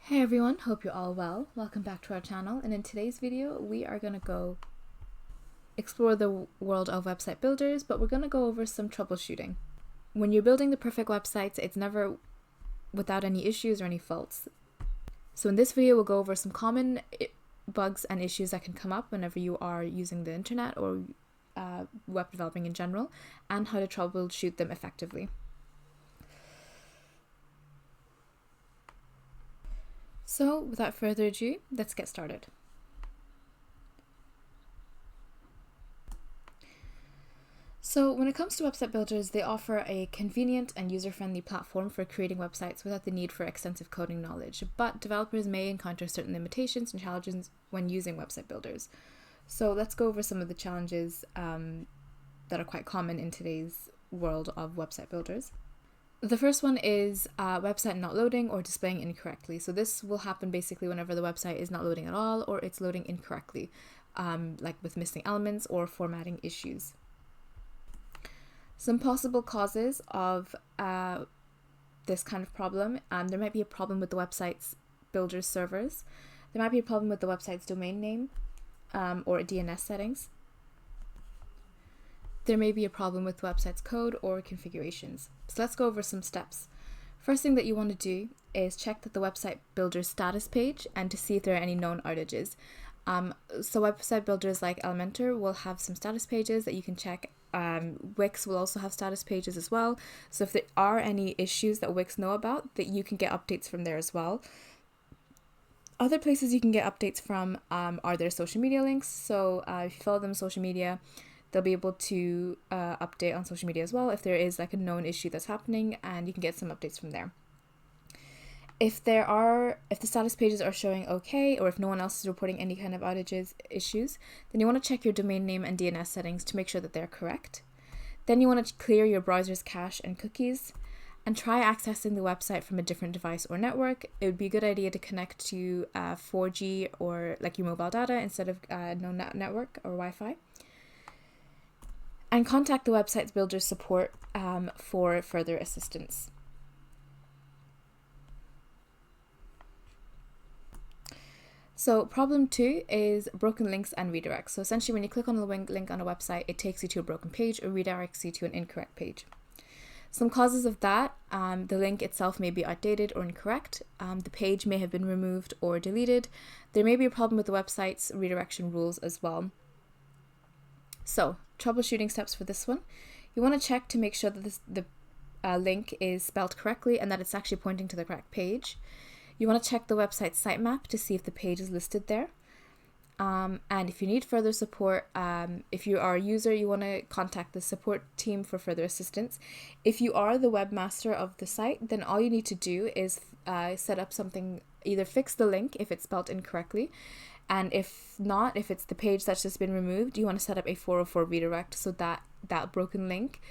Hey everyone, hope you're all well. Welcome back to our channel, and in today's video we are going to go explore the world of website builders, but we're going to go over some troubleshooting. When you're building the perfect websites, it's never without any issues or any faults. So in this video we'll go over some common bugs and issues that can come up whenever you are using the internet or web developing in general, and how to troubleshoot them effectively. So without further ado, let's get started. So when it comes to website builders, they offer a convenient and user-friendly platform for creating websites without the need for extensive coding knowledge, but developers may encounter certain limitations and challenges when using website builders. So let's go over some of the challenges that are quite common in today's world of website builders. The first one is website not loading or displaying incorrectly. So this will happen basically whenever the website is not loading at all or it's loading incorrectly, like with missing elements or formatting issues. Some possible causes of this kind of problem, there might be a problem with the website's builder's servers. There might be a problem with the website's domain name or DNS settings. There may be a problem with the website's code or configurations. So let's go over some steps. First thing that you want to do is check that the website builder's status page and to see if there are any known outages. So website builders like Elementor will have some status pages that you can check. Wix will also have status pages as well. So if there are any issues that Wix know about, that you can get updates from there as well. Other places you can get updates from are their social media links. So if you follow them on social media, they'll be able to update on social media as well if there is like a known issue that's happening, and you can get some updates from there. If the status pages are showing okay, or if no one else is reporting any kind of issues, then you want to check your domain name and DNS settings to make sure that they're correct. Then you want to clear your browser's cache and cookies, and try accessing the website from a different device or network. It would be a good idea to connect to 4G or like your mobile data instead of no network or Wi-Fi. And contact the website's builder support for further assistance. So problem 2 is broken links and redirects. So essentially when you click on the link on a website, it takes you to a broken page or redirects you to an incorrect page. Some causes of that, the link itself may be outdated or incorrect, the page may have been removed or deleted, there may be a problem with the website's redirection rules as well. So, troubleshooting steps for this one. You want to check to make sure that the link is spelled correctly and that it's actually pointing to the correct page. You want to check the website's sitemap to see if the page is listed there. And if you need further support, if you are a user, you want to contact the support team for further assistance. If you are the webmaster of the site, then all you need to do is set up something, either fix the link if it's spelled incorrectly, and if not, if it's the page that's just been removed, you want to set up a 404 redirect so that that broken link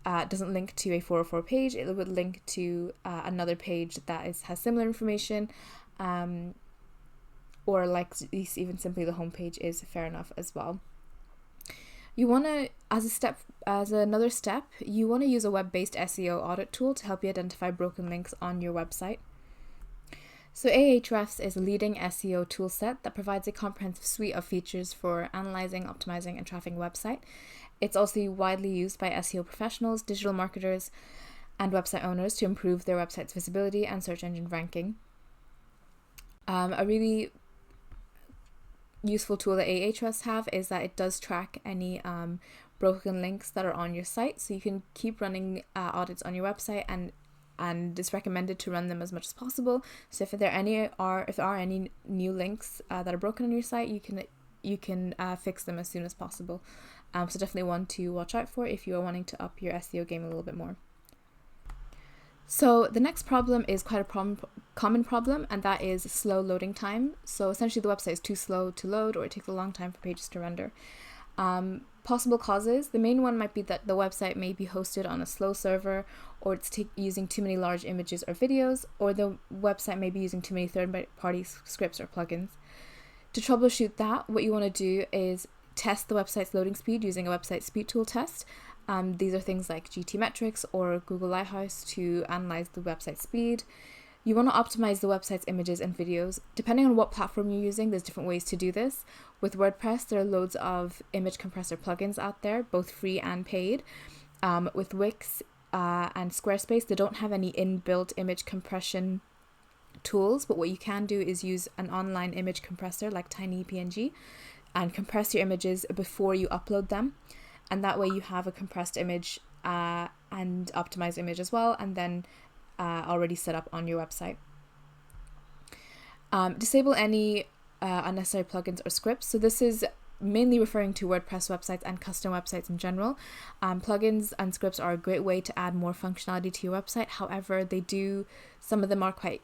doesn't link to a 404 page. It would link to another page that has similar information, or like even simply the home page is fair enough as well. You want to, as another step, you want to use a web-based SEO audit tool to help you identify broken links on your website. So Ahrefs is a leading SEO toolset that provides a comprehensive suite of features for analyzing, optimizing, and trafficking a website. It's also widely used by SEO professionals, digital marketers, and website owners to improve their website's visibility and search engine ranking. A really useful tool that Ahrefs have is that it does track any broken links that are on your site, so you can keep running audits on your website, and it's recommended to run them as much as possible. So if there are any new links that are broken on your site, you can fix them as soon as possible. So definitely one to watch out for if you are wanting to up your SEO game a little bit more. So the next problem is quite a common problem, and that is slow loading time. So essentially the website is too slow to load, or it takes a long time for pages to render. Possible causes, the main one might be that the website may be hosted on a slow server, or it's using too many large images or videos, or the website may be using too many third-party scripts or plugins. To troubleshoot that, what you want to do is test the website's loading speed using a website speed tool test. These are things like GTmetrix or Google Lighthouse to analyze the website speed. You want to optimize the website's images and videos. Depending on what platform you're using, there's different ways to do this. With WordPress, there are loads of image compressor plugins out there, both free and paid. With Wix and Squarespace, they don't have any inbuilt image compression tools, but what you can do is use an online image compressor like TinyPNG and compress your images before you upload them. And that way you have a compressed image and optimized image as well, and then already set up on your website. Disable any unnecessary plugins or scripts. So this is mainly referring to WordPress websites and custom websites in general. Plugins and scripts are a great way to add more functionality to your website. However, some of them are quite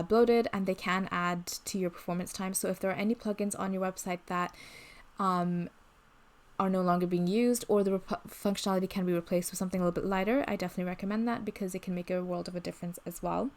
bloated and they can add to your performance time. So if there are any plugins on your website that are no longer being used, or the functionality can be replaced with something a little bit lighter, I definitely recommend that because it can make a world of a difference as well.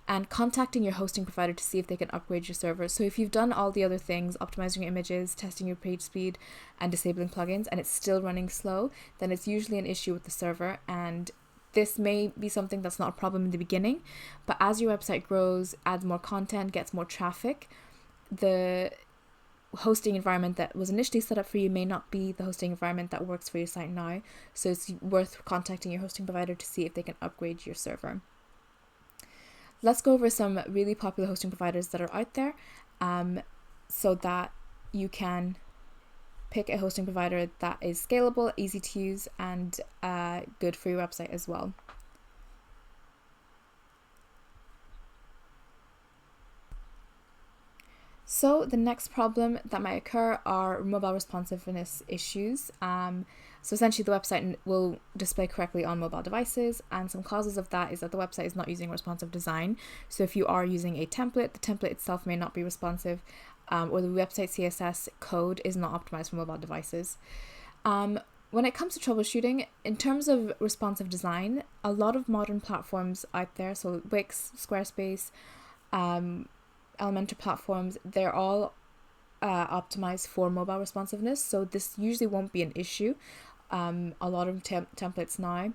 And contacting your hosting provider to see if they can upgrade your server. So if you've done all the other things, optimizing your images, testing your page speed, and disabling plugins, and it's still running slow, then it's usually an issue with the server. And this may be something that's not a problem in the beginning, but as your website grows, adds more content, gets more traffic, the hosting environment that was initially set up for you may not be the hosting environment that works for your site now. So it's worth contacting your hosting provider to see if they can upgrade your server. Let's go over some really popular hosting providers that are out there, so that you can pick a hosting provider that is scalable, easy to use, and good for your website as well. So the next problem that might occur are mobile responsiveness issues. So essentially the website will display correctly on mobile devices, and some causes of that is that the website is not using responsive design. So if you are using a template, the template itself may not be responsive, or the website CSS code is not optimized for mobile devices. When it comes to troubleshooting, in terms of responsive design, a lot of modern platforms out there, so Wix, Squarespace, Elementor platforms, they're all optimized for mobile responsiveness, so this usually won't be an issue. A lot of templates now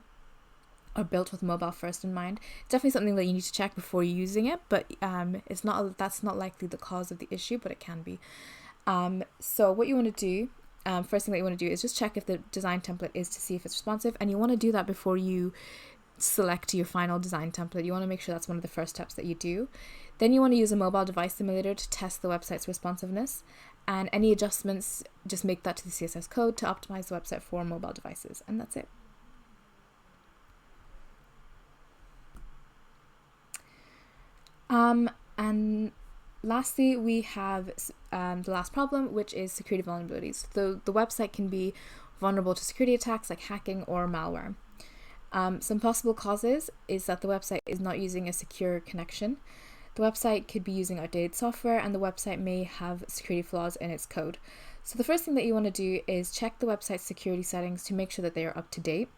are built with mobile first in mind. It's definitely something that you need to check before you're using it, but that's not likely the cause of the issue, but it can be. So what you want to do, first thing that you want to do is just check if the design template is to see if it's responsive, and you want to do that before you select your final design template. You want to make sure that's one of the first steps that you do. Then you want to use a mobile device simulator to test the website's responsiveness, and any adjustments, just make that to the CSS code to optimize the website for mobile devices, and that's it. And lastly, we have the last problem, which is security vulnerabilities. The website can be vulnerable to security attacks like hacking or malware. Some possible causes is that the website is not using a secure connection. The website could be using outdated software, and the website may have security flaws in its code. So the first thing that you want to do is check the website's security settings to make sure that they are up to date.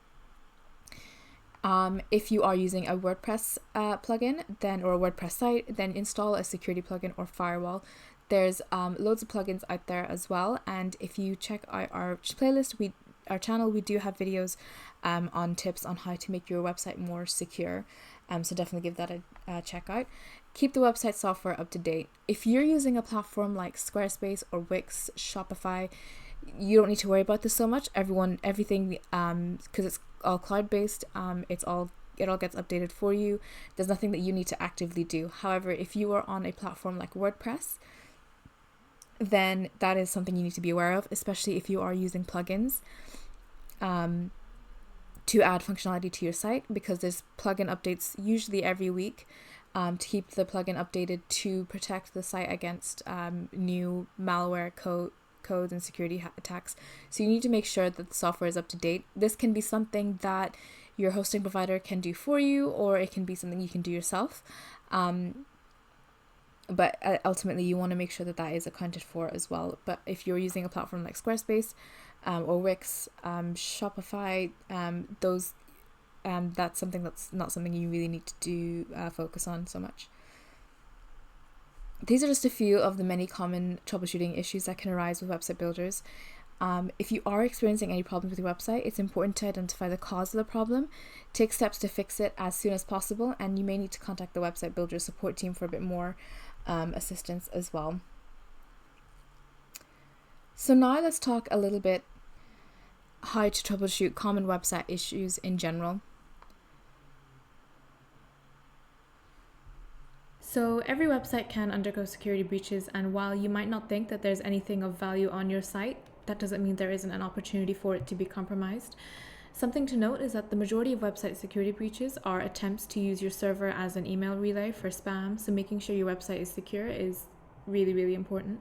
If you are using a WordPress plugin or a WordPress site, then install a security plugin or firewall. There's loads of plugins out there as well, and if you check out our playlist, our channel, we do have videos on tips on how to make your website more secure. So definitely give that a check out. Keep the website software up to date. If you're using a platform like Squarespace or Wix, Shopify, you don't need to worry about this so much. Everything, because it's all cloud-based, it all gets updated for you. There's nothing that you need to actively do. However, if you are on a platform like WordPress, then that is something you need to be aware of, especially if you are using plugins to add functionality to your site, because there's plugin updates usually every week to keep the plugin updated to protect the site against new malware codes and security attacks. So you need to make sure that the software is up to date. This can be something that your hosting provider can do for you, or it can be something you can do yourself. But ultimately you want to make sure that that is accounted for as well. But if you're using a platform like Squarespace or Wix, Shopify, that's something that's not something you really need to do focus on so much. These are just a few of the many common troubleshooting issues that can arise with website builders. If you are experiencing any problems with your website, it's important to identify the cause of the problem, take steps to fix it as soon as possible, and you may need to contact the website builder support team for a bit more assistance as well. So now let's talk a little bit how to troubleshoot common website issues in general. So every website can undergo security breaches, and while you might not think that there's anything of value on your site, that doesn't mean there isn't an opportunity for it to be compromised. Something to note is that the majority of website security breaches are attempts to use your server as an email relay for spam, so making sure your website is secure is really, really important.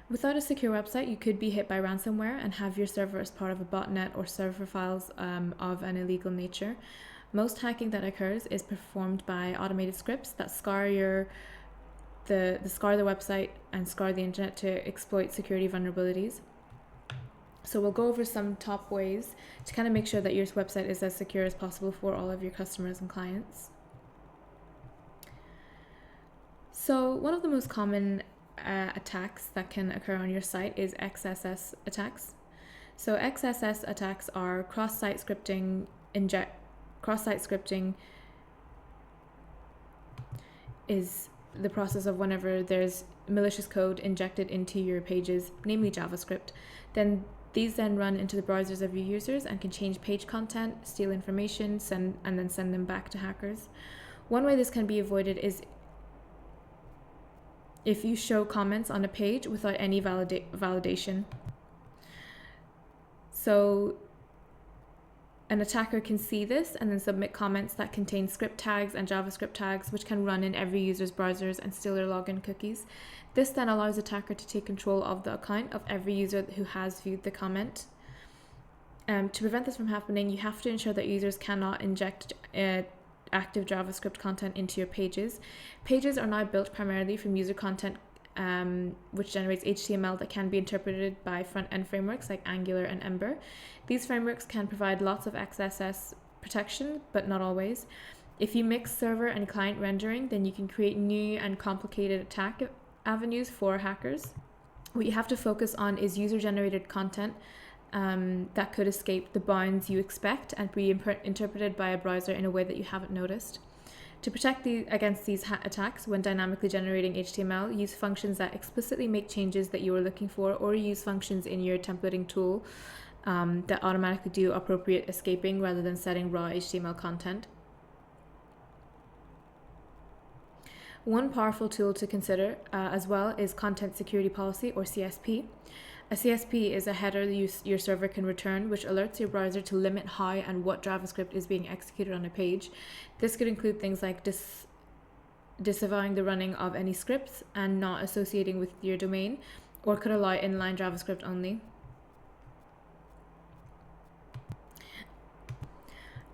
Without a secure website, you could be hit by ransomware and have your server as part of a botnet or server files of an illegal nature. Most hacking that occurs is performed by automated scripts that scour the website and scour the internet to exploit security vulnerabilities. So we'll go over some top ways to kind of make sure that your website is as secure as possible for all of your customers and clients. So one of the most common attacks that can occur on your site is XSS attacks. So XSS attacks are cross-site scripting. Cross-site scripting is the process of whenever there's malicious code injected into your pages, namely JavaScript. Then these run into the browsers of your users and can change page content, steal information, and then send them back to hackers. One way this can be avoided is if you show comments on a page without any validation. So an attacker can see this and then submit comments that contain script tags and JavaScript tags, which can run in every user's browsers and steal their login cookies. This then allows the attacker to take control of the account of every user who has viewed the comment. To prevent this from happening, you have to ensure that users cannot inject active JavaScript content into your pages. Pages are now built primarily from user content, which generates HTML that can be interpreted by front-end frameworks like Angular and Ember. These frameworks can provide lots of XSS protection, but not always. If you mix server and client rendering, then you can create new and complicated attack avenues for hackers. What you have to focus on is user-generated content that could escape the bounds you expect and be interpreted by a browser in a way that you haven't noticed. To protect against these attacks, when dynamically generating HTML, use functions that explicitly make changes that you are looking for, or use functions in your templating tool that automatically do appropriate escaping rather than setting raw HTML content. One powerful tool to consider as well is Content Security Policy, or CSP. A CSP is a header your server can return, which alerts your browser to limit how and what JavaScript is being executed on a page. This could include things like disavowing the running of any scripts and not associating with your domain, or could allow inline JavaScript only.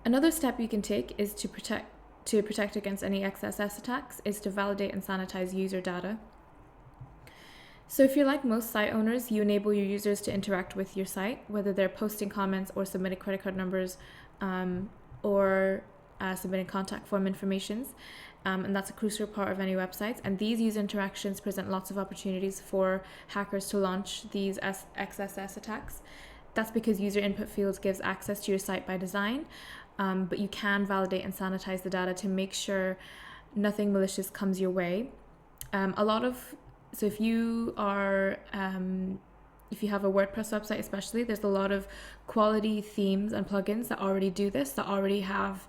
Another step you can take is to protect against any XSS attacks is to validate and sanitize user data. So if you're like most site owners, you enable your users to interact with your site, whether they're posting comments or submitting credit card numbers or submitting contact form informations. And that's a crucial part of any websites. And these user interactions present lots of opportunities for hackers to launch these XSS attacks. That's because user input fields gives access to your site by design, but you can validate and sanitize the data to make sure nothing malicious comes your way. So if you are, if you have a WordPress website especially, there's a lot of quality themes and plugins that already do this, that already have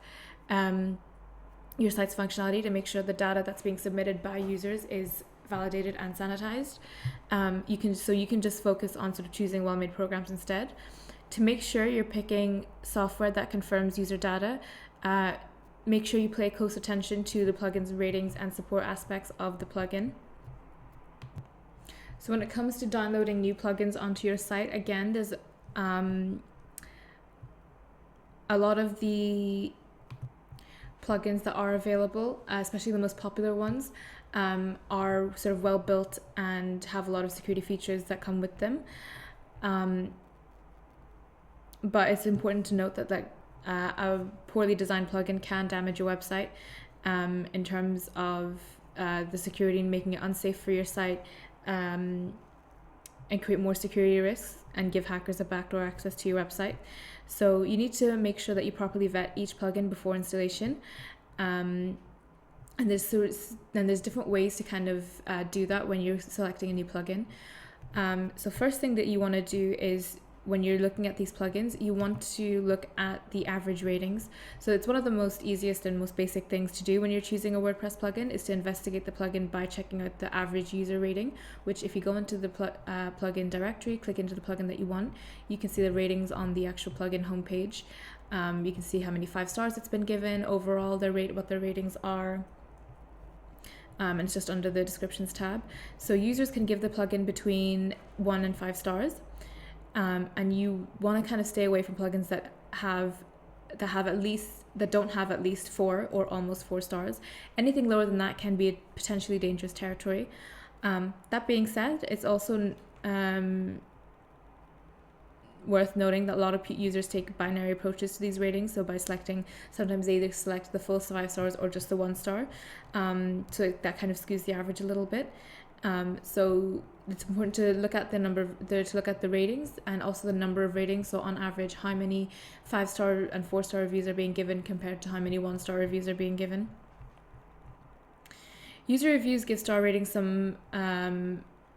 your site's functionality to make sure the data that's being submitted by users is validated and sanitized. You can just focus on sort of choosing well-made programs instead. To make sure you're picking software that confirms user data, make sure you pay close attention to the plugin's ratings and support aspects of the plugin. So when it comes to downloading new plugins onto your site, again, there's a lot of the plugins that are available, especially the most popular ones, are sort of well built and have a lot of security features that come with them. But it's important to note that a poorly designed plugin can damage your website in terms of the security and making it unsafe for your site. and create more security risks and give hackers a backdoor access to your website. So you need to make sure that you properly vet each plugin before installation. And there's different ways to kind of do that when you're selecting a new plugin. So first thing that you want to do is, when you're looking at these plugins, you want to look at the average ratings. So it's one of the most easiest and most basic things to do when you're choosing a WordPress plugin, is to investigate the plugin by checking out the average user rating, which if you go into the plugin directory, click into the plugin that you want, you can see the ratings on the actual plugin homepage. You can see how many 5 stars it's been given, overall what their ratings are. And it's just under the descriptions tab. So users can give the plugin between 1 and 5 stars. And you want to kind of stay away from plugins that don't have at least 4 or almost 4 stars. Anything lower than that can be a potentially dangerous territory. That being said, it's also worth noting that a lot of users take binary approaches to these ratings. So by selecting, sometimes they either select the full 5 stars or just the 1 star. So that kind of skews the average a little bit. So it's important to look at the ratings and also the number of ratings. So on average, how many 5-star and 4-star reviews are being given compared to how many 1-star reviews are being given. User reviews give star ratings some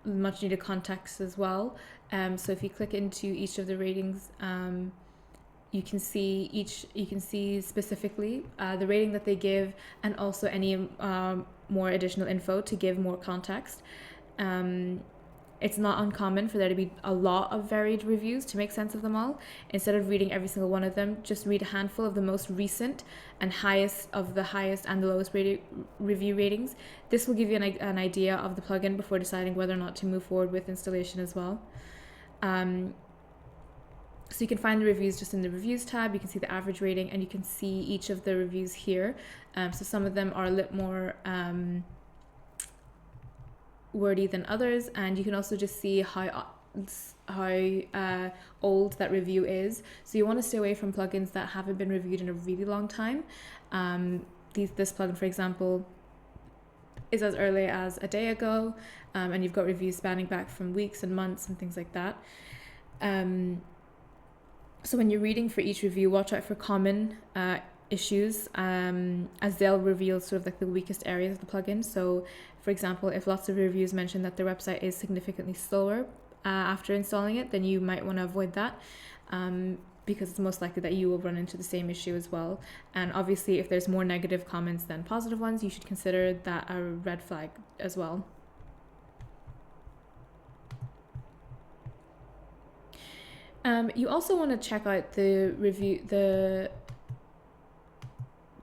much needed context as well. So if you click into each of the ratings, you can see specifically the rating that they give, and also any more additional info to give more context. It's not uncommon for there to be a lot of varied reviews to make sense of them all. Instead of reading every single one of them, just read a handful of the most recent and highest and the lowest review ratings. This will give you an idea of the plugin before deciding whether or not to move forward with installation as well. So you can find the reviews just in the reviews tab. You can see the average rating, and you can see each of the reviews here. So some of them are a little more wordy than others, and you can also just see how old that review is. So you want to stay away from plugins that haven't been reviewed in a really long time. This plugin, for example, is as early as a day ago, and you've got reviews spanning back from weeks and months and things like that. So when you're reading for each review, watch out for common issues, as they'll reveal sort of like the weakest areas of the plugin. So for example, if lots of reviews mention that their website is significantly slower after installing it, then you might want to avoid that, because it's most likely that you will run into the same issue as well. And obviously, if there's more negative comments than positive ones, you should consider that a red flag as well. You also want to check out the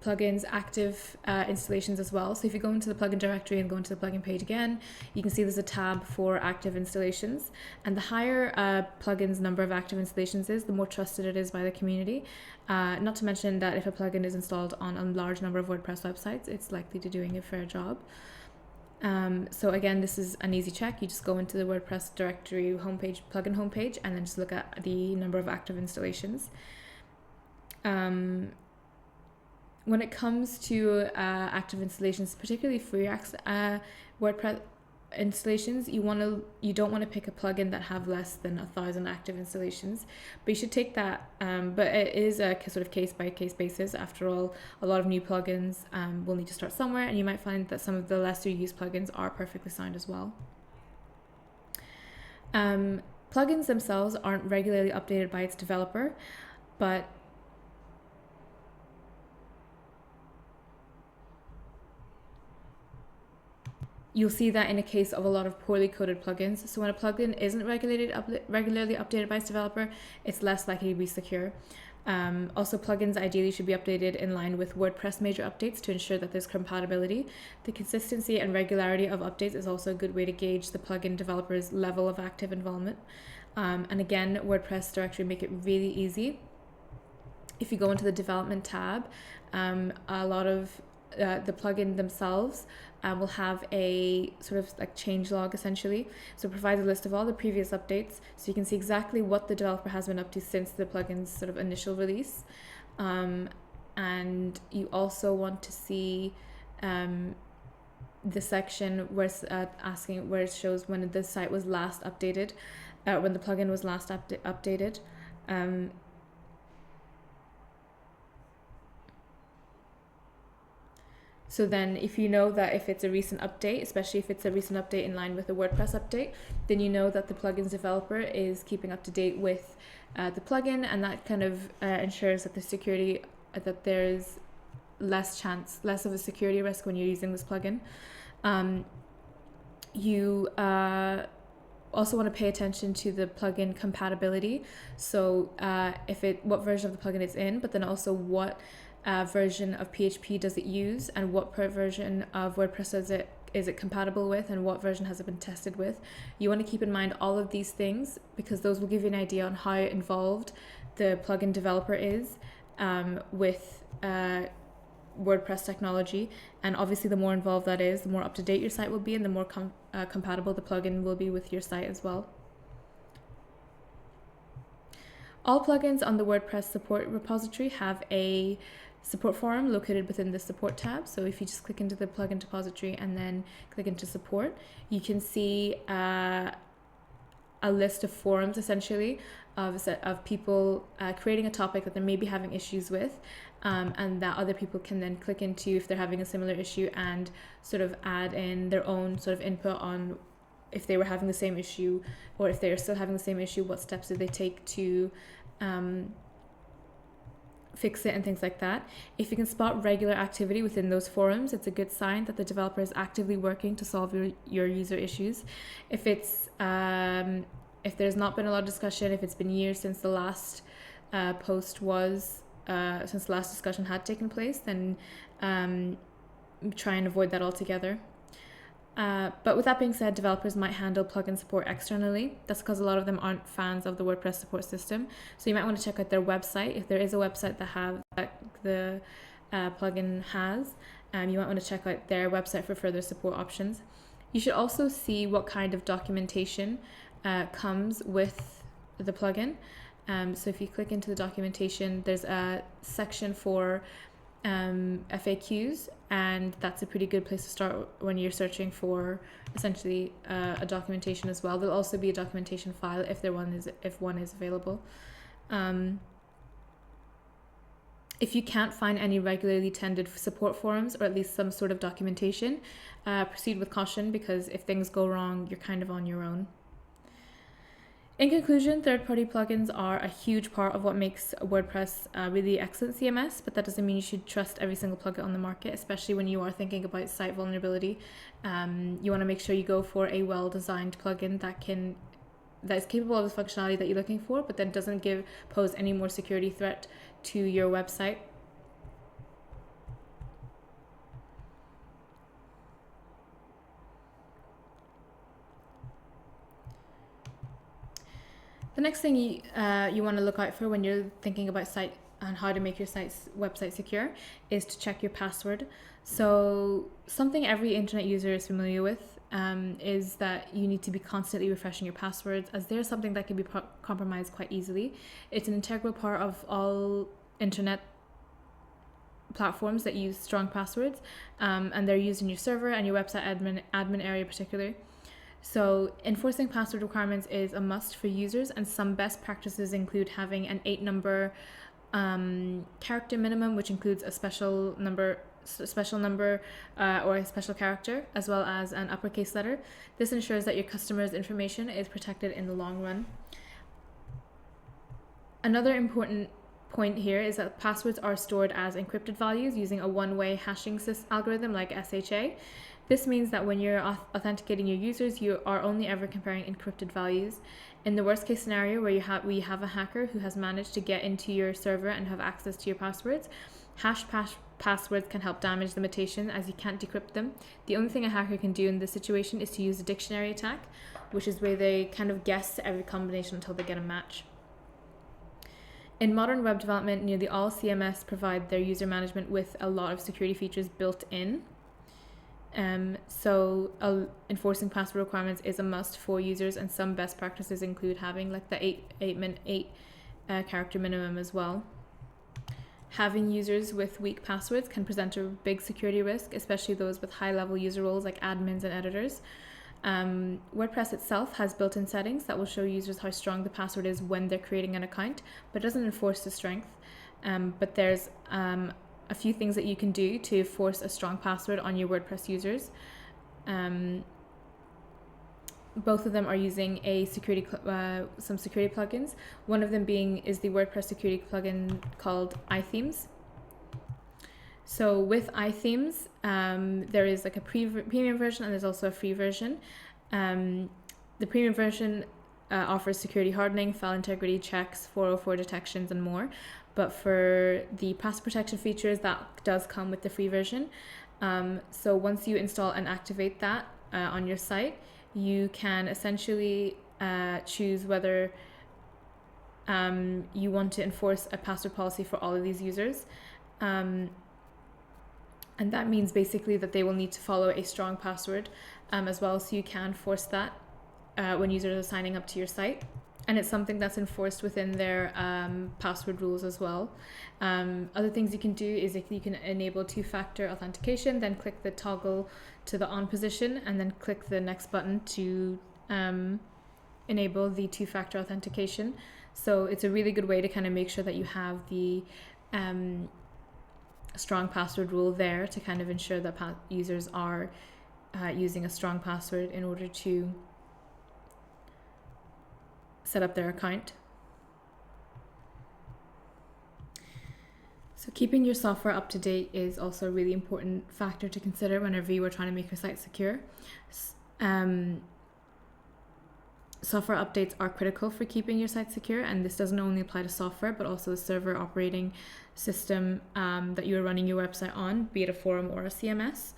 plugins active installations as well. So if you go into the plugin directory and go into the plugin page again, you can see there's a tab for active installations, and the higher plugins number of active installations is, the more trusted it is by the community. Not to mention that if a plugin is installed on a large number of WordPress websites, it's likely to doing a fair job. So again, this is an easy check. You just go into the WordPress directory homepage, plugin homepage, and then just look at the number of active installations. When it comes to active installations, particularly free WordPress installations, you don't want to pick a plugin that have less than 1,000 active installations, but you should take that. But it is a sort of case-by-case basis. After all, a lot of new plugins will need to start somewhere, and you might find that some of the lesser used plugins are perfectly sound as well. Plugins themselves aren't regularly updated by its developer, but you'll see that in a case of a lot of poorly coded plugins. So when a plugin isn't regularly updated by its developer, it's less likely to be secure. Also, plugins ideally should be updated in line with WordPress major updates to ensure that there's compatibility. The consistency and regularity of updates is also a good way to gauge the plugin developer's level of active involvement. And again, WordPress directory make it really easy. If you go into the development tab, a lot of the plugin themselves will have a sort of like change log essentially. So it provides a list of all the previous updates, so you can see exactly what the developer has been up to since the plugin's sort of initial release. And you also want to see the section where it's asking where it shows when the site was last updated, when the plugin was last updated. So then if you know that if it's a recent update, especially if it's a recent update in line with a WordPress update, then you know that the plugin's developer is keeping up to date with the plugin, and that kind of ensures that the security, that there's less of a security risk when you're using this plugin. You also want to pay attention to the plugin compatibility. So what version of the plugin it's in, but then also what version of PHP does it use, and what version of WordPress is it compatible with, and what version has it been tested with. You want to keep in mind all of these things, because those will give you an idea on how involved the plugin developer is with WordPress technology. And obviously the more involved that is, the more up to date your site will be, and the more compatible the plugin will be with your site as well. All plugins on the WordPress support repository have a support forum located within the support tab. So if you just click into the plugin repository and then click into support, you can see a list of forums essentially of people creating a topic that they may be having issues with, and that other people can then click into if they're having a similar issue and sort of add in their own sort of input on if they were having the same issue, or if they are still having the same issue, what steps did they take to fix it and things like that. If you can spot regular activity within those forums, it's a good sign that the developer is actively working to solve your user issues. If it's if there's not been a lot of discussion, if it's been years since the last post was since the last discussion had taken place, then try and avoid that altogether. But with that being said, developers might handle plugin support externally. That's because a lot of them aren't fans of the WordPress support system. So you might want to check out their website. If there is a website that the plugin has, you might want to check out their website for further support options. You should also see what kind of documentation comes with the plugin. So if you click into the documentation, there's a section for FAQs, and that's a pretty good place to start when you're searching for essentially a documentation as well. There'll also be a documentation file if one is available. If you can't find any regularly attended support forums, or at least some sort of documentation, proceed with caution, because if things go wrong, you're kind of on your own. In conclusion, third-party plugins are a huge part of what makes WordPress a really excellent CMS, but that doesn't mean you should trust every single plugin on the market, especially when you are thinking about site vulnerability. You want to make sure you go for a well-designed plugin that is capable of the functionality that you're looking for, but then doesn't pose any more security threat to your website. The next thing you want to look out for when you're thinking about site and how to make your website secure is to check your password. So something every internet user is familiar with is that you need to be constantly refreshing your passwords, as there's something that can be compromised quite easily. It's an integral part of all internet platforms that use strong passwords, and they're used in your server and your website admin area particularly. So enforcing password requirements is a must for users, and some best practices include having an 8-number character minimum, which includes a special number or a special character, as well as an uppercase letter. This ensures that your customer's information is protected in the long run. Another important point here is that passwords are stored as encrypted values using a one-way hashing algorithm like SHA. This means that when you're authenticating your users, you are only ever comparing encrypted values. In the worst case scenario where we have a hacker who has managed to get into your server and have access to your passwords, hash passwords can help damage the mutation, as you can't decrypt them. The only thing a hacker can do in this situation is to use a dictionary attack, which is where they kind of guess every combination until they get a match. In modern web development, nearly all CMS provide their user management with a lot of security features built in. So enforcing password requirements is a must for users, and some best practices include having like the 8 character minimum as well. Having users with weak passwords can present a big security risk, especially those with high-level user roles like admins and editors. WordPress itself has built-in settings that will show users how strong the password is when they're creating an account, but it doesn't enforce the strength. But there's a few things that you can do to force a strong password on your WordPress users. Both of them are using a some security plugins. One of them is the WordPress security plugin called iThemes. So with iThemes, there is like a premium version and there's also a free version. The premium version offers security hardening, file integrity checks, 404 detections, and more. But for the password protection features, that does come with the free version. So once you install and activate that on your site, you can essentially choose whether you want to enforce a password policy for all of these users. And that means basically that they will need to follow a strong password as well, so you can force that when users are signing up to your site. And it's something that's enforced within their password rules as well. Other things you can do is you can enable two-factor authentication, then click the toggle to the on position, and then click the next button to enable the two-factor authentication. So it's a really good way to kind of make sure that you have the strong password rule there to kind of ensure that users are using a strong password in order to set up their account. So keeping your software up to date is also a really important factor to consider whenever you are trying to make your site secure. Software updates are critical for keeping your site secure, and this doesn't only apply to software but also the server operating system that you are running your website on, be it a forum or a CMS.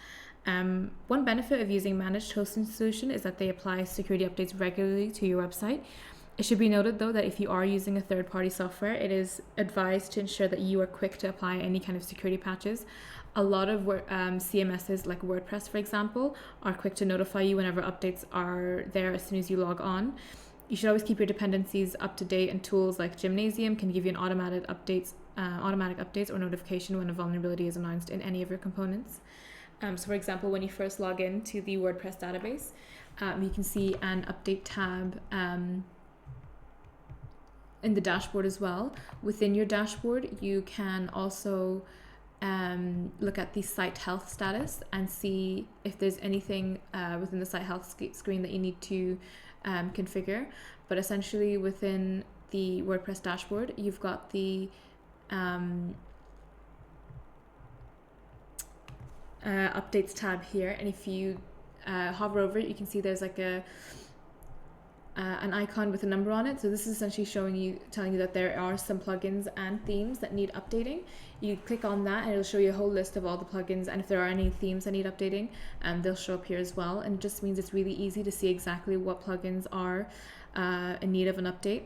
One benefit of using managed hosting solution is that they apply security updates regularly to your website. It should be noted though that if you are using a third-party software, it is advised to ensure that you are quick to apply any kind of security patches. A lot of CMSs like WordPress, for example, are quick to notify you whenever updates are there as soon as you log on. You should always keep your dependencies up to date, and tools like Gymnasium can give you an automatic updates or notification when a vulnerability is announced in any of your components. So for example, when you first log in to the WordPress database, you can see an update tab in the dashboard as well. Within your dashboard, you can also look at the site health status and see if there's anything within the site health screen that you need to configure. But essentially within the WordPress dashboard, you've got the updates tab here, and if you hover over it, you can see there's like an icon with a number on it. So this is essentially telling you that there are some plugins and themes that need updating. You click on that and it'll show you a whole list of all the plugins, and if there are any themes that need updating, they'll show up here as well. And it just means it's really easy to see exactly what plugins are in need of an update,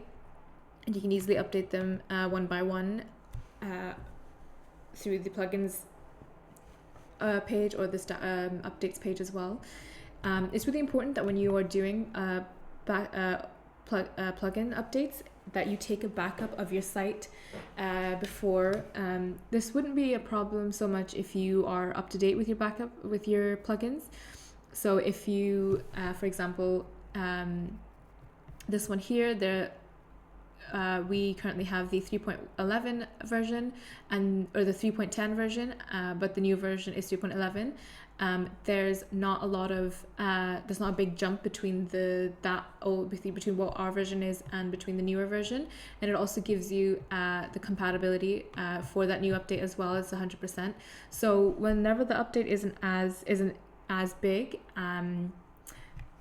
and you can easily update them one by one through the plugins page or the updates page as well. It's really important that when you are doing plugin updates that you take a backup of your site before. This wouldn't be a problem so much if you are up to date with your backup with your plugins. So if you, for example, this one here, we currently have the 3.11 version or the 3.10 version, but the new version is 3.11. There's not a big jump between between what our version is and between the newer version, and it also gives you the compatibility for that new update as well as 100%. So whenever the update isn't as big,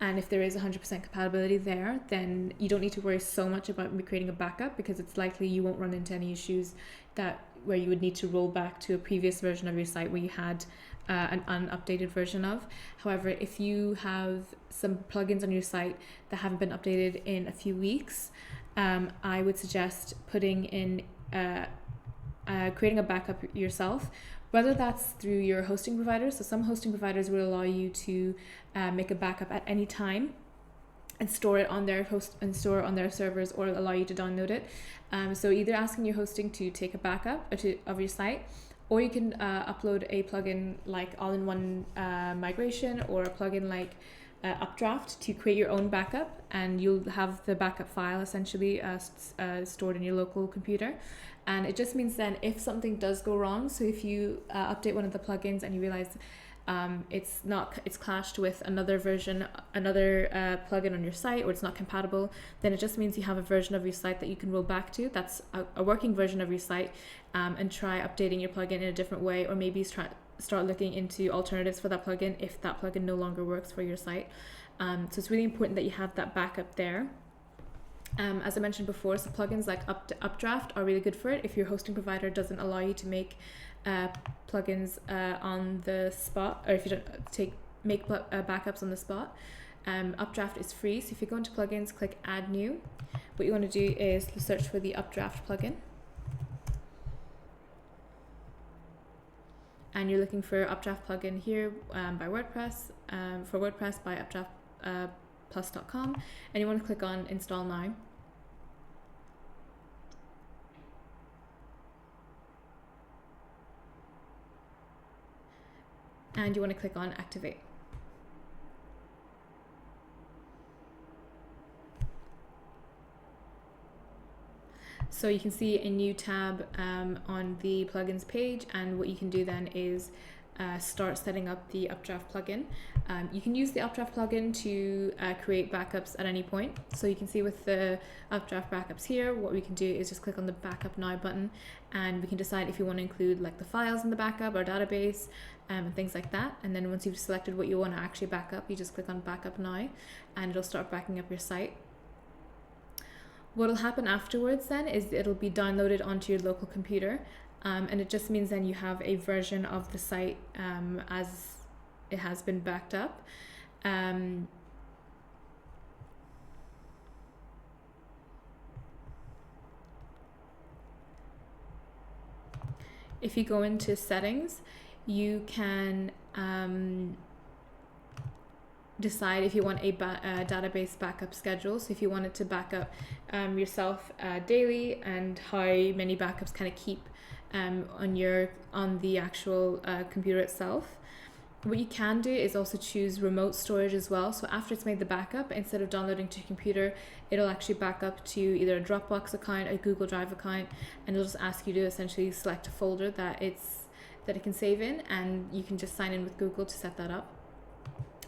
and if there is 100% compatibility there, then you don't need to worry so much about creating a backup, because it's likely you won't run into any issues where you would need to roll back to a previous version of your site where you had an unupdated version of. However, if you have some plugins on your site that haven't been updated in a few weeks, I would suggest creating a backup yourself, whether that's through your hosting provider. So some hosting providers will allow you to make a backup at any time. and store it on their host and store it on their servers, or allow you to download it. So either asking your hosting to take a backup of your site, or you can upload a plugin like all-in-one migration, or a plugin like Updraft to create your own backup, and you'll have the backup file essentially stored in your local computer. And it just means then if something does go wrong, so if you update one of the plugins and you realize it's clashed with another version, another plugin on your site, or it's not compatible, then it just means you have a version of your site that you can roll back to. That's a working version of your site, and try updating your plugin in a different way, or maybe start looking into alternatives for that plugin if that plugin no longer works for your site. So it's really important that you have that backup there. As I mentioned before, so plugins like Updraft are really good for it if your hosting provider doesn't allow you to make plugins on the spot, or if you don't make backups on the spot. Updraft is free, so if you go into plugins, click add new. What you want to do is search for the Updraft plugin, and you're looking for Updraft plugin here by WordPress, for WordPress by updraftplus.com, and you want to click on install now. And you want to click on activate. So you can see a new tab on the plugins page, and what you can do then is start setting up the Updraft plugin. You can use the Updraft plugin to create backups at any point. So you can see with the Updraft backups here, what we can do is just click on the backup now button, and we can decide if you want to include like the files in the backup or database and things like that. And then once you've selected what you want to actually back up, you just click on backup now, and it'll start backing up your site. What will happen afterwards then is it'll be downloaded onto your local computer, and it just means then you have a version of the site as it has been backed up. If you go into settings, you can decide if you want a database backup schedule. So if you wanted to back up yourself daily, and how many backups kind of keep on the actual computer itself. What you can do is also choose remote storage as well. So after it's made the backup, instead of downloading to your computer, it'll actually back up to either a Dropbox account, a Google Drive account, and it'll just ask you to essentially select a folder that it can save in, and you can just sign in with Google to set that up.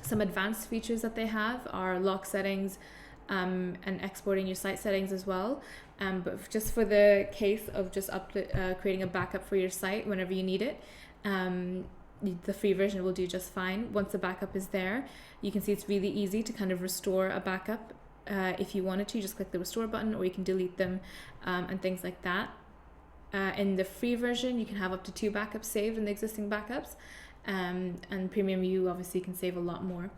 Some advanced features that they have are lock settings and exporting your site settings as well. But just for the case of just creating a backup for your site whenever you need it, the free version will do just fine. Once the backup is there, you can see it's really easy to kind of restore a backup. If you wanted to, just click the restore button, or you can delete them and things like that. In the free version, you can have up to 2 backups saved in the existing backups. And premium, you obviously can save a lot more.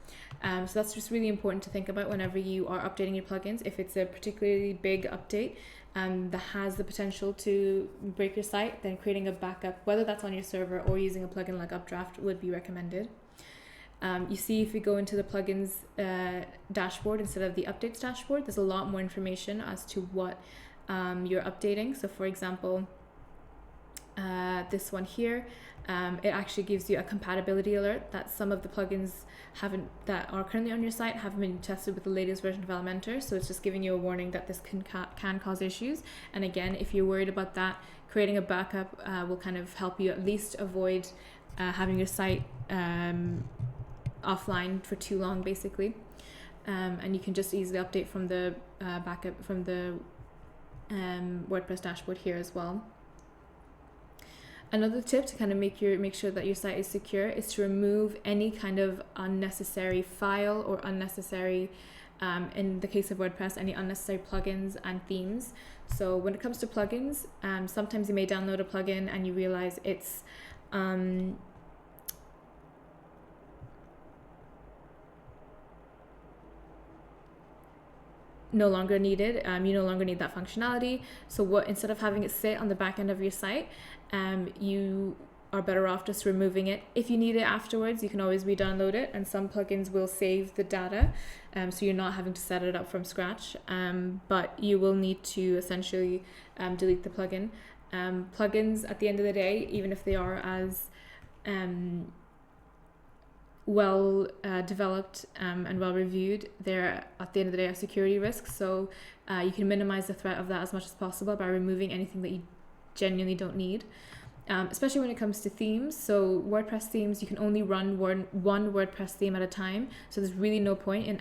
So that's just really important to think about whenever you are updating your plugins. If it's a particularly big update that has the potential to break your site, then creating a backup, whether that's on your server or using a plugin like Updraft, would be recommended. You see, if we go into the plugins dashboard instead of the updates dashboard, there's a lot more information as to what you're updating. So for example, this one here, it actually gives you a compatibility alert that some of the plugins that are currently on your site haven't been tested with the latest version of Elementor. So it's just giving you a warning that this can cause issues. And again, if you're worried about that, creating a backup will kind of help you at least avoid having your site offline for too long, basically. And you can just easily update from the backup from the WordPress dashboard here as well. Another tip to kind of make sure that your site is secure is to remove any kind of unnecessary file or unnecessary, in the case of WordPress, any unnecessary plugins and themes. So when it comes to plugins, sometimes you may download a plugin and you realize it's no longer needed. You no longer need that functionality. So instead of having it sit on the back end of your site, you are better off just removing it. If you need it afterwards, you can always re-download it, and some plugins will save the data, so you're not having to set it up from scratch, but you will need to essentially delete the plugin. Plugins, at the end of the day, even if they are as well developed and well reviewed, they're at the end of the day a security risk, so you can minimize the threat of that as much as possible by removing anything that you genuinely don't need, especially when it comes to themes. So WordPress themes, you can only run one WordPress theme at a time, so there's really no point in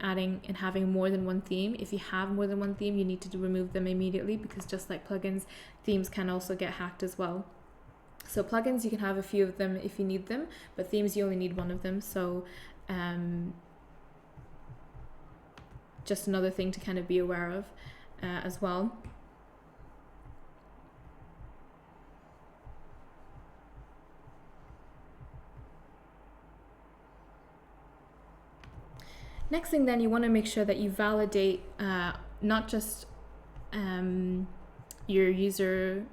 having more than one theme. If you have more than one theme, you need to remove them immediately, because just like plugins, themes can also get hacked as well. So plugins, you can have a few of them if you need them, but themes, you only need one of them. So just another thing to kind of be aware of as well. Next thing then, you want to make sure that you validate not just your user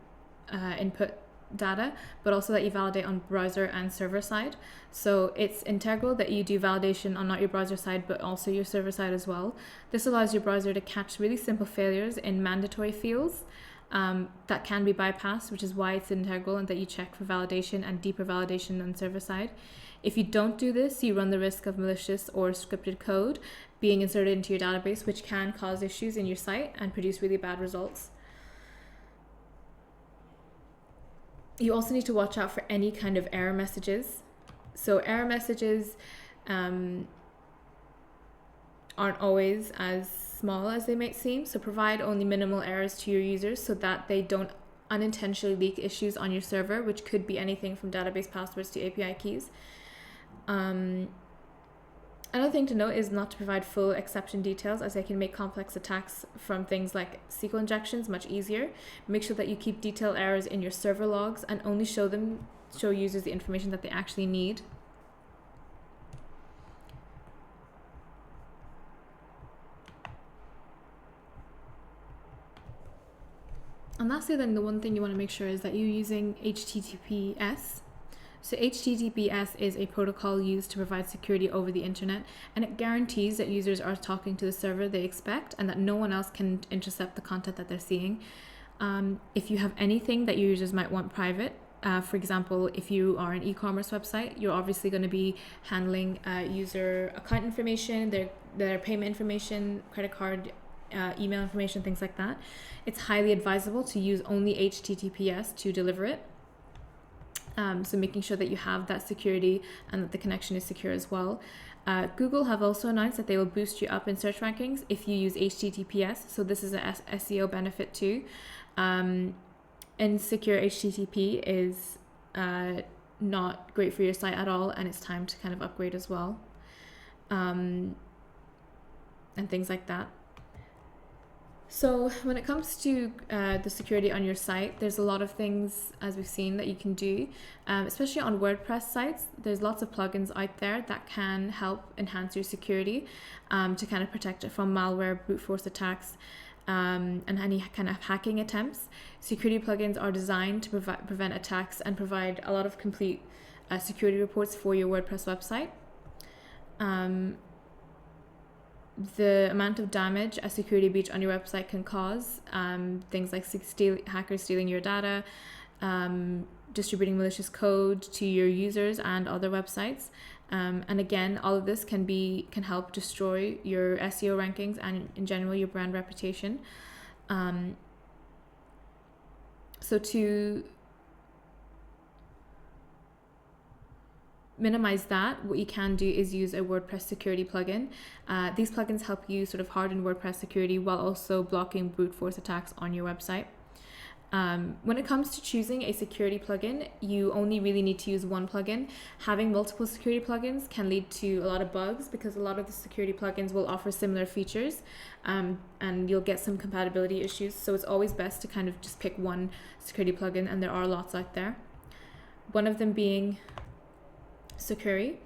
input data, but also that you validate on browser and server side. So it's integral that you do validation on not your browser side, but also your server side as well. This allows your browser to catch really simple failures in mandatory fields that can be bypassed, which is why it's integral, and that you check for validation and deeper validation on server side. If you don't do this, you run the risk of malicious or scripted code being inserted into your database, which can cause issues in your site and produce really bad results. You also need to watch out for any kind of error messages. So error messages aren't always as small as they might seem. So provide only minimal errors to your users so that they don't unintentionally leak issues on your server, which could be anything from database passwords to API keys. Another thing to note is not to provide full exception details, as they can make complex attacks from things like SQL injections much easier. Make sure that you keep detailed errors in your server logs and only show users the information that they actually need. And lastly then, the one thing you want to make sure is that you're using HTTPS. So HTTPS is a protocol used to provide security over the internet, and it guarantees that users are talking to the server they expect and that no one else can intercept the content that they're seeing. If you have anything that your users might want private, for example, if you are an e-commerce website, you're obviously going to be handling user account information, their payment information, credit card, email information, things like that. It's highly advisable to use only HTTPS to deliver it. So making sure that you have that security and that the connection is secure as well. Google have also announced that they will boost you up in search rankings if you use HTTPS. So this is an SEO benefit too. Insecure HTTP is not great for your site at all, and it's time to kind of upgrade as well. And things like that. So when it comes to the security on your site, there's a lot of things, as we've seen, that you can do, especially on WordPress sites. There's lots of plugins out there that can help enhance your security to kind of protect it from malware, brute force attacks, and any kind of hacking attempts. Security plugins are designed to prevent attacks and provide a lot of complete security reports for your WordPress website. The amount of damage a security breach on your website can cause, things like hackers stealing your data, distributing malicious code to your users and other websites, and again, all of this can help destroy your SEO rankings and in general your brand reputation. So to minimize that, what you can do is use a WordPress security plugin. These plugins help you sort of harden WordPress security while also blocking brute force attacks on your website. When it comes to choosing a security plugin, you only really need to use one plugin. Having multiple security plugins can lead to a lot of bugs because a lot of the security plugins will offer similar features, and you'll get some compatibility issues. So it's always best to kind of just pick one security plugin, and there are lots out there. One of them being Securi.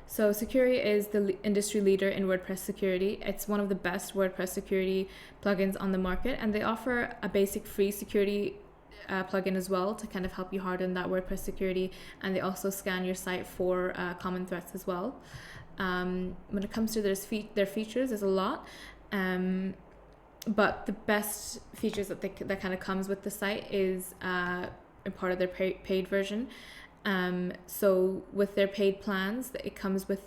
So Securi is the industry leader in WordPress security. It's one of the best WordPress security plugins on the market, and they offer a basic free security plugin as well to kind of help you harden that WordPress security, and they also scan your site for common threats as well. When it comes to their features, there's a lot, but the best features that kind of comes with the site is a part of their paid version. So with their paid plans, it comes with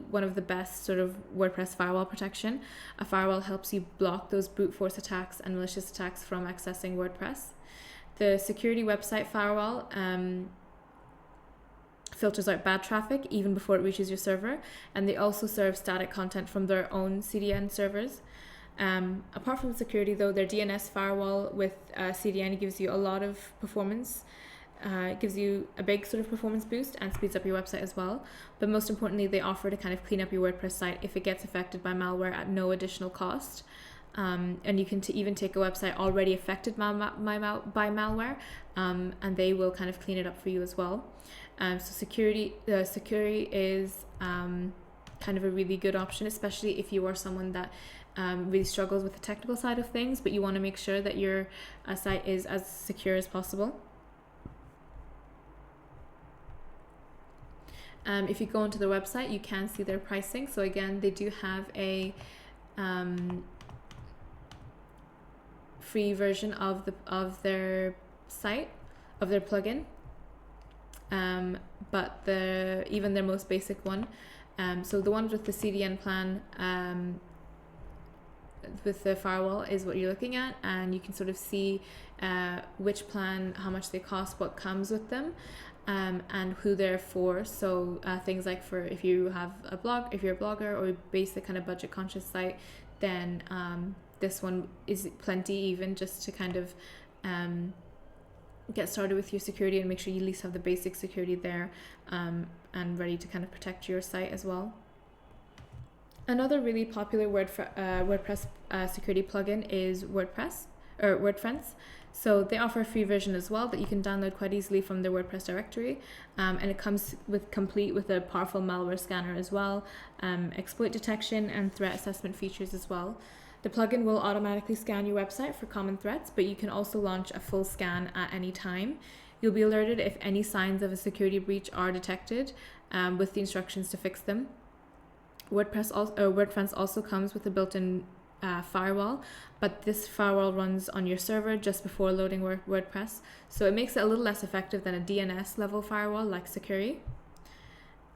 one of the best sort of WordPress firewall protection. A firewall helps you block those brute force attacks and malicious attacks from accessing WordPress. The security website firewall filters out bad traffic even before it reaches your server, and they also serve static content from their own CDN servers. Apart from security though, their DNS firewall with CDN gives you a lot of performance. It gives you a big sort of performance boost and speeds up your website as well. But most importantly, they offer to kind of clean up your WordPress site if it gets affected by malware at no additional cost. And you can even take a website already affected by malware, and they will kind of clean it up for you as well. So security is kind of a really good option, especially if you are someone that really struggles with the technical side of things, but you want to make sure that your site is as secure as possible. If you go onto their website, you can see their pricing. So again, they do have a free version of their site, of their plugin, but even their most basic one. So the one with the CDN plan with the firewall is what you're looking at, and you can sort of see which plan, how much they cost, what comes with them. And who they're for. So things like for if you're a blogger or a basic kind of budget conscious site, then this one is plenty, even just to kind of get started with your security and make sure you at least have the basic security there and ready to kind of protect your site as well. Another really popular WordPress security plugin is WordFence. So they offer a free version as well that you can download quite easily from their WordPress directory, and it comes complete with a powerful malware scanner as well, exploit detection and threat assessment features as well. The plugin will automatically scan your website for common threats, but you can also launch a full scan at any time. You'll be alerted if any signs of a security breach are detected, with the instructions to fix them. WordFence also comes with a built-in firewall, but this firewall runs on your server just before loading WordPress, so it makes it a little less effective than a DNS level firewall like Securi.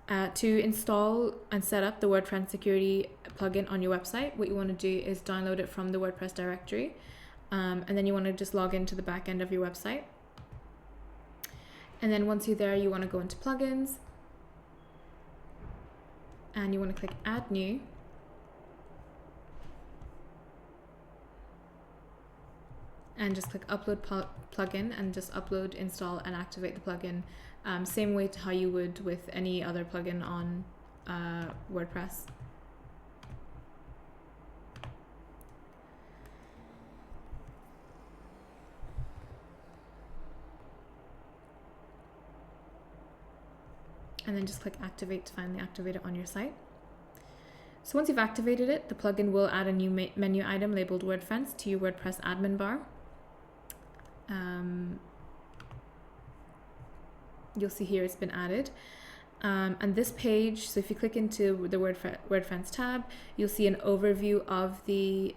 To install and set up the WordFence security plugin on your website, what you want to do is download it from the WordPress directory, and then you want to just log into the back end of your website. And then once you're there, you want to go into plugins, and you want to click add new. And just click upload plugin and just upload, install, and activate the plugin. Same way to how you would with any other plugin on WordPress. And then just click activate to finally activate it on your site. So once you've activated it, the plugin will add a new menu item labeled WordFence to your WordPress admin bar. You'll see here it's been added, and this page, so if you click into the WordFence tab, you'll see an overview of the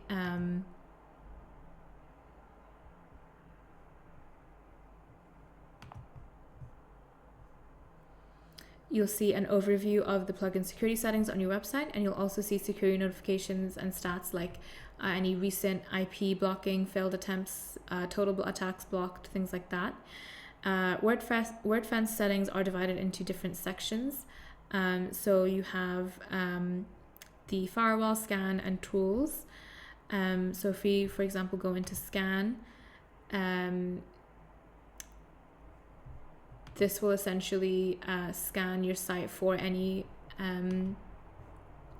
plugin security settings on your website, and you'll also see security notifications and stats like any recent IP blocking, failed attempts, total attacks blocked, things like that. WordFence settings are divided into different sections. So you have the firewall, scan, and tools. So if we, for example, go into scan, this will essentially scan your site for any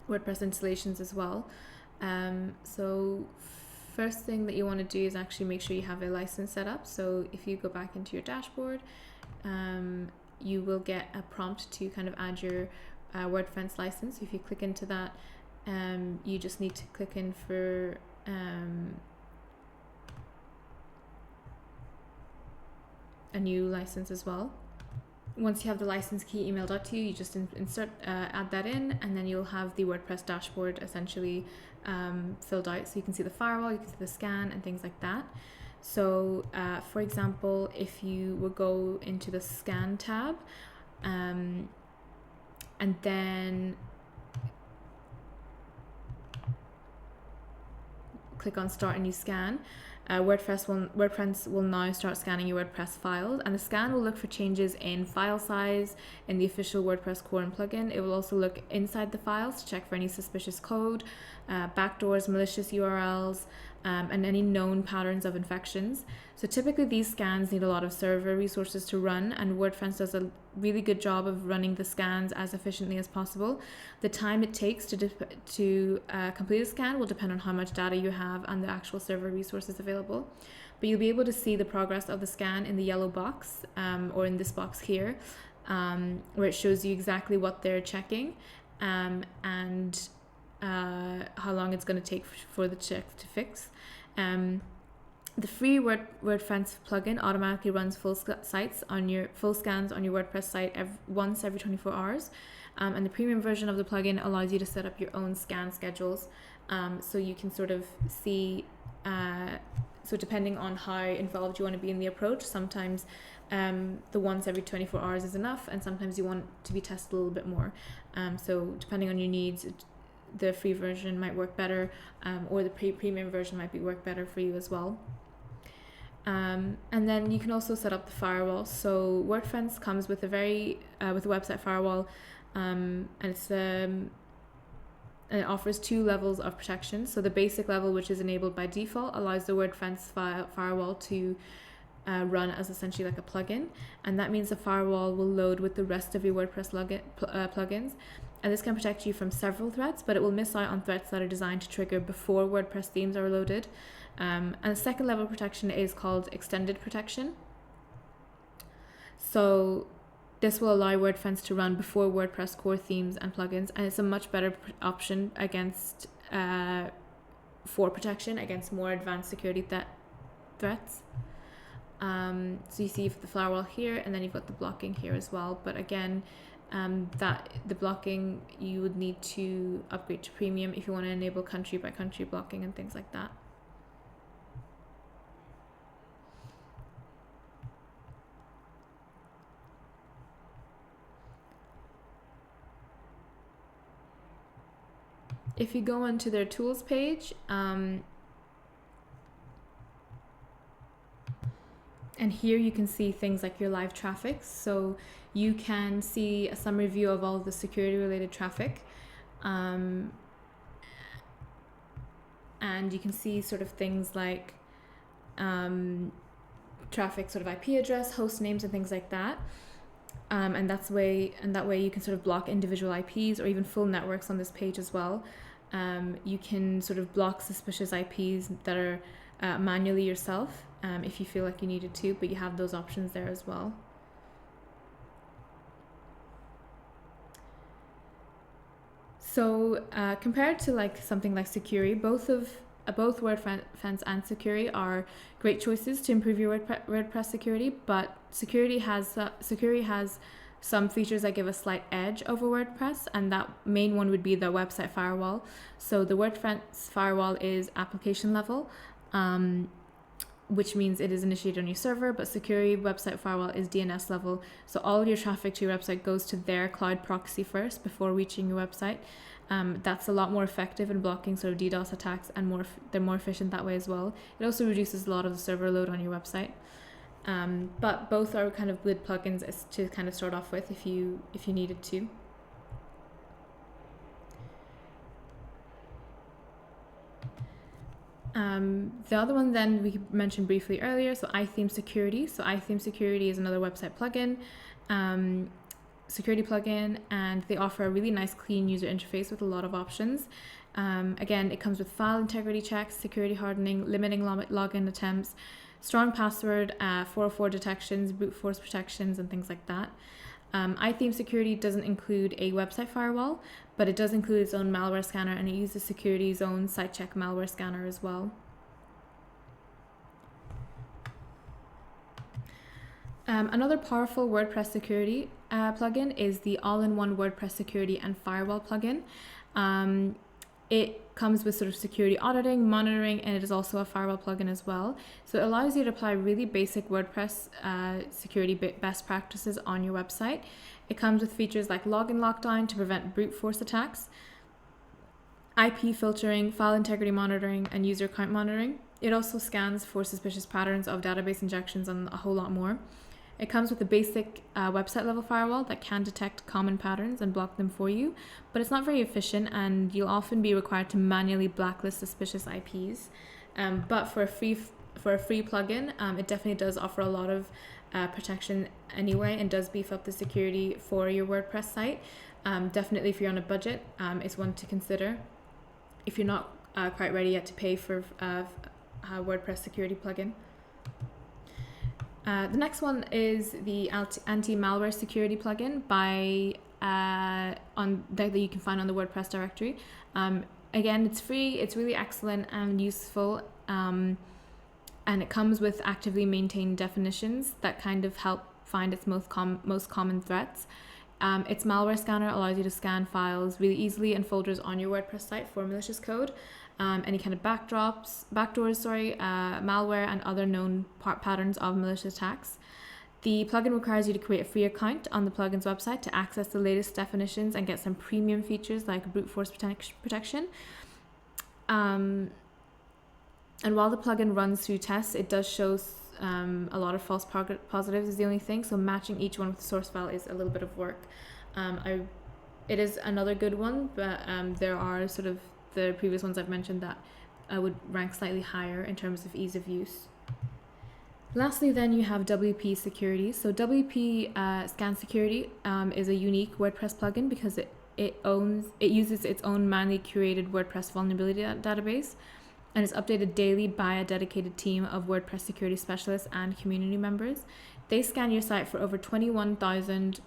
WordPress installations as well. So first thing that you want to do is actually make sure you have a license set up. So if you go back into your dashboard, you will get a prompt to kind of add your WordFence license. If you click into that, you just need to click in for a new license as well. Once you have the license key emailed out to you, you just add that in, and then you'll have the WordPress dashboard essentially filled out. So you can see the firewall, you can see the scan and things like that. So for example, if you would go into the scan tab and then click on start a new scan, WordPress will now start scanning your WordPress files, and the scan will look for changes in file size in the official WordPress core and plugin. It will also look inside the files to check for any suspicious code, backdoors, malicious URLs, and any known patterns of infections. So typically these scans need a lot of server resources to run, and WordPress does a really good job of running the scans as efficiently as possible. The time it takes to complete a scan will depend on how much data you have and the actual server resources available. But you'll be able to see the progress of the scan in the yellow box, or in this box here, where it shows you exactly what they're checking and how long it's going to take for the check to fix. The free WordFence plugin automatically runs full scans on your WordPress site once every 24 hours, and the premium version of the plugin allows you to set up your own scan schedules, so you can sort of see. So depending on how involved you want to be in the approach, sometimes the once every 24 hours is enough, and sometimes you want to be tested a little bit more. So depending on your needs, the free version might work better, or the premium version might work better for you as well. And then you can also set up the firewall. So WordFence comes with with a website firewall, and it offers 2 levels of protection. So the basic level, which is enabled by default, allows the WordFence firewall to run as essentially like a plugin, and that means the firewall will load with the rest of your WordPress plugins. And this can protect you from several threats, but it will miss out on threats that are designed to trigger before WordPress themes are loaded. And the second level of protection is called extended protection. So this will allow WordFence to run before WordPress core themes and plugins, and it's a much better option against for protection against more advanced security threats. So you see the firewall here, and then you've got the blocking here as well. But again, that the blocking, you would need to upgrade to premium if you want to enable country by country blocking and things like that. If you go onto their tools page, and here you can see things like your live traffic. So you can see a summary view of all of the security related traffic. And you can see sort of things like traffic, sort of IP address, host names and things like that. And that way you can sort of block individual IPs or even full networks on this page as well. You can sort of block suspicious IPs that are manually yourself, if you feel like you needed to, but you have those options there as well. So compared to like something like Securi, both WordFence and Securi are great choices to improve your WordPress security, but Securi has some features that give a slight edge over WordPress, and that main one would be the website firewall. So the WordPress firewall is application level, which means it is initiated on your server, but Securi website firewall is DNS level. So all of your traffic to your website goes to their cloud proxy first before reaching your website. That's a lot more effective in blocking sort of DDoS attacks, and they're more efficient that way as well. It also reduces a lot of the server load on your website. But both are kind of good plugins to kind of start off with if you needed to. The other one then we mentioned briefly earlier, so iTheme Security. So iTheme Security is another website plugin, security plugin, and they offer a really nice clean user interface with a lot of options. Again, it comes with file integrity checks, security hardening, limiting login attempts, strong password, 404 detections, brute force protections, and things like that. iTheme Security doesn't include a website firewall, but it does include its own malware scanner, and it uses Security's own site check malware scanner as well. Another powerful WordPress security plugin is the all-in-one WordPress security and firewall plugin. It comes with sort of security auditing, monitoring, and it is also a firewall plugin as well. So it allows you to apply really basic WordPress security best practices on your website. It comes with features like login lockdown to prevent brute force attacks, IP filtering, file integrity monitoring, and user account monitoring. It also scans for suspicious patterns of database injections and a whole lot more. It comes with a basic website level firewall that can detect common patterns and block them for you, but it's not very efficient and you'll often be required to manually blacklist suspicious IPs. But for a free plugin, it definitely does offer a lot of protection anyway and does beef up the security for your WordPress site. Definitely if you're on a budget, it's one to consider if you're not quite ready yet to pay for a WordPress security plugin. The next one is the anti-malware security plugin that you can find on the WordPress directory. Again, it's free, it's really excellent and useful, and it comes with actively maintained definitions that kind of help find its most common threats. Its malware scanner allows you to scan files really easily and folders on your WordPress site for malicious code. Any kind of backdoors, malware, and other known patterns of malicious attacks. The plugin requires you to create a free account on the plugin's website to access the latest definitions and get some premium features like brute force protection. And while the plugin runs through tests, it does show a lot of false positives is the only thing, so matching each one with the source file is a little bit of work. It is another good one, but there are sort of the previous ones I've mentioned that I would rank slightly higher in terms of ease of use. Lastly, then you have WP Security. So WP Scan Security is a unique WordPress plugin because it uses its own manually curated WordPress vulnerability database and is updated daily by a dedicated team of WordPress security specialists and community members. They scan your site for over 21,000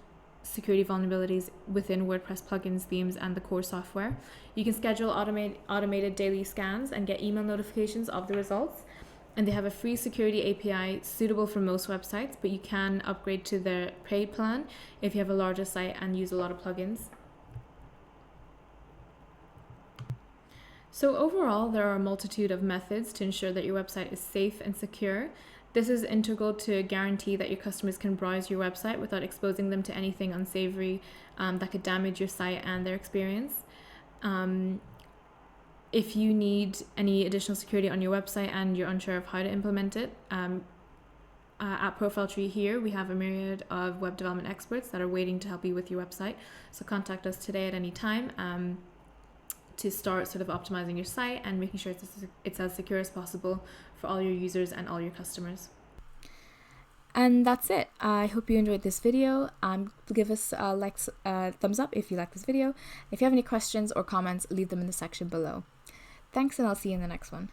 security vulnerabilities within WordPress plugins, themes, and the core software. You can schedule automated daily scans and get email notifications of the results. And they have a free security API suitable for most websites, but you can upgrade to their paid plan if you have a larger site and use a lot of plugins. So overall, there are a multitude of methods to ensure that your website is safe and secure. This is integral to guarantee that your customers can browse your website without exposing them to anything unsavory that could damage your site and their experience. If you need any additional security on your website and you're unsure of how to implement it, at ProfileTree here, we have a myriad of web development experts that are waiting to help you with your website. So contact us today at any time to start sort of optimizing your site and making sure it's as secure as possible for all your users and all your customers. And that's it. I hope you enjoyed this video. Give us a thumbs up if you like this video. If you have any questions or comments, leave them in the section below. Thanks, and I'll see you in the next one.